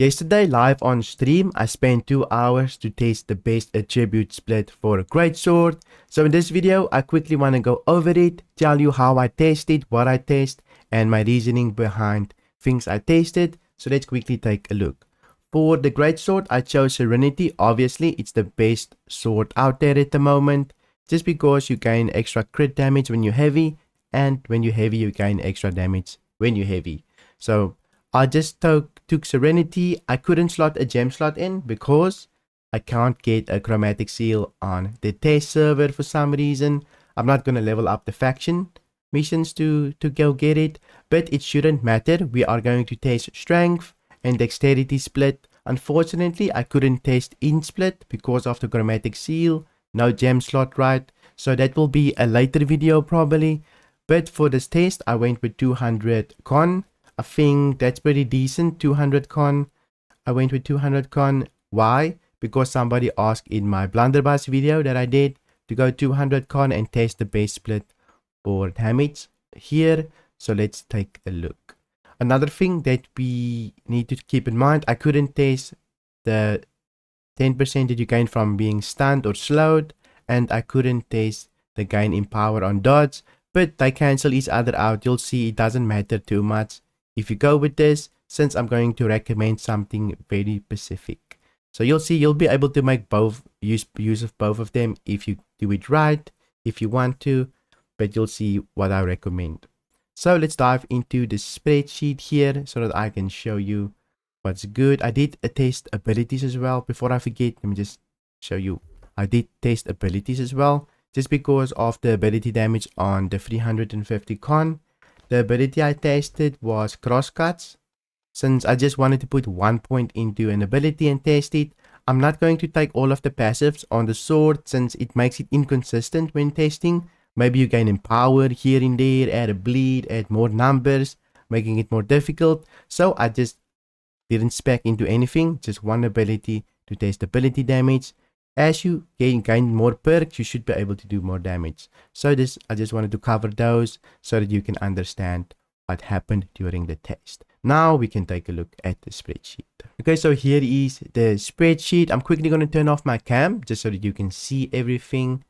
Yesterday, live on stream, I spent 2 hours to test the best attribute split for a Greatsword. So in this video, I quickly want to go over it, tell you how I tested, what I tested, and my reasoning behind things I tested. So let's quickly take a look. For the Greatsword, I chose Serenity. Obviously, it's the best sword out there at the moment, just because you gain extra crit damage when you're heavy, and when you're heavy, you gain extra damage when you're heavy. So I just took Serenity. I couldn't slot a gem slot in because I can't get a chromatic seal on the test server for some reason. I'm not going to level up the faction missions to go get it, but it shouldn't matter. We are going to test strength and dexterity split. Unfortunately, I couldn't test in split because of the chromatic seal. No gem slot, right? So that will be a later video probably. But for this test, I went with 200 con. I think that's pretty decent, 200 con. I went with 200 con. Why? Because somebody asked in my blunderbuss video that I did to go 200 con and test the base split for damage here. So let's take a look. Another thing that we need to keep in mind, I couldn't test the 10% that you gain from being stunned or slowed, and I couldn't test the gain in power on dodge, but they cancel each other out. You'll see it doesn't matter too much if you go with this, since I'm going to recommend something very specific. So you'll see you'll be able to make both use of both of them if you do it right, if you want to, but you'll see what I recommend. So let's dive into the spreadsheet here so that I can show you what's good. I did test abilities as well. Before I forget, let me just show you. I did test abilities as well, just because of the ability damage on the 350 con. The ability I tested was crosscuts. Since I just wanted to put 1 point into an ability and test it, I'm not going to take all of the passives on the sword since it makes it inconsistent when testing. Maybe you gain in power here and there, add a bleed, add more numbers, making it more difficult. So I just didn't spec into anything, just one ability to test ability damage. As you gain more perks, you should be able to do more damage. So I just wanted to cover those so that you can understand what happened during the test. Now we can take a look at the spreadsheet. Okay, so here is the spreadsheet. I'm quickly going to turn off my cam just so that you can see everything.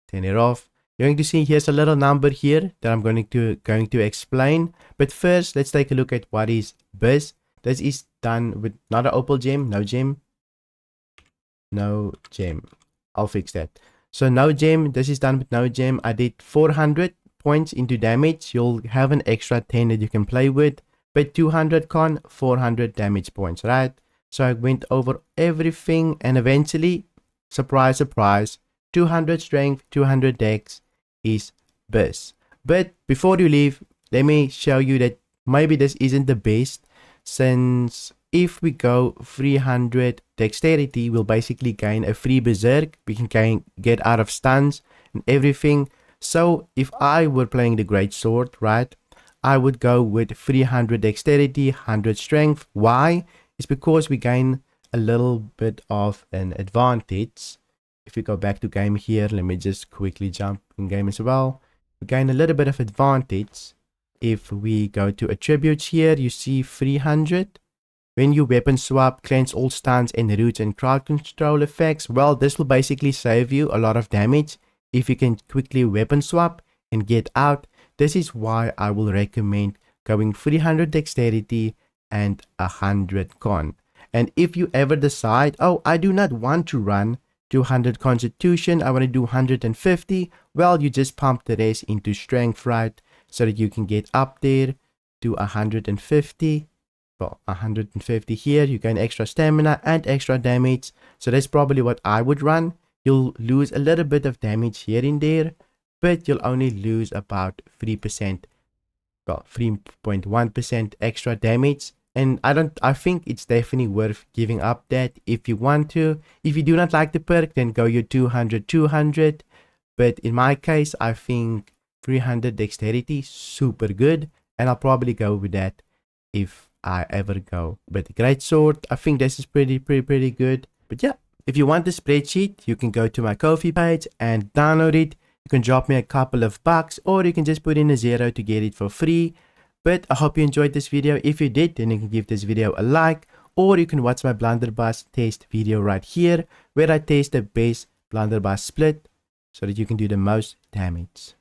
Turn it off. You're going to see here's a little number here that I'm going to explain. But first, let's take a look at what is BIS. This is done with not an opal gem, no gem. No gem. I'll fix that. So no gem. This is done with no gem. I did 400 points into damage. You'll have an extra 10 that you can play with. But 200 con, 400 damage points, right? So I went over everything and eventually, surprise, surprise, 200 strength, 200 dex is BIS. But before you leave, let me show you that maybe this isn't the best, since if we go 300 dexterity, we'll basically gain a free berserk. We can get out of stuns and everything. So if I were playing the Greatsword, right, I would go with 300 dexterity, 100 strength. Why? It's because we gain a little bit of an advantage. If we go back to game here, let me just quickly jump in game as well. We gain a little bit of advantage. If we go to attributes here, you see 300. When you weapon swap, cleanse all stuns and roots and crowd control effects. Well, this will basically save you a lot of damage if you can quickly weapon swap and get out. This is why I will recommend going 300 dexterity and 100 con. And if you ever decide, oh, I do not want to run 200 constitution, I want to do 150, well, you just pump the rest into strength, right? So that you can get up there to 150. Well, 150 here, you gain extra stamina and extra damage. So that's probably what I would run. You'll lose a little bit of damage here and there, but you'll only lose about 3%, well, 3.1% extra damage. And I think it's definitely worth giving up that if you want to. If you do not like the perk, then go your 200. But in my case, I think 300 dexterity, super good. And I'll probably go with that if I ever go. But the Greatsword, I think this is pretty good. But yeah, if you want the spreadsheet, you can go to my Ko-fi page and download it. You can drop me a couple of bucks, or you can just put in a 0 to get it for free. But I hope you enjoyed this video. If you did, then you can give this video a like, or you can watch my blunderbuss test video right here, where I test the base blunderbuss split so that you can do the most damage.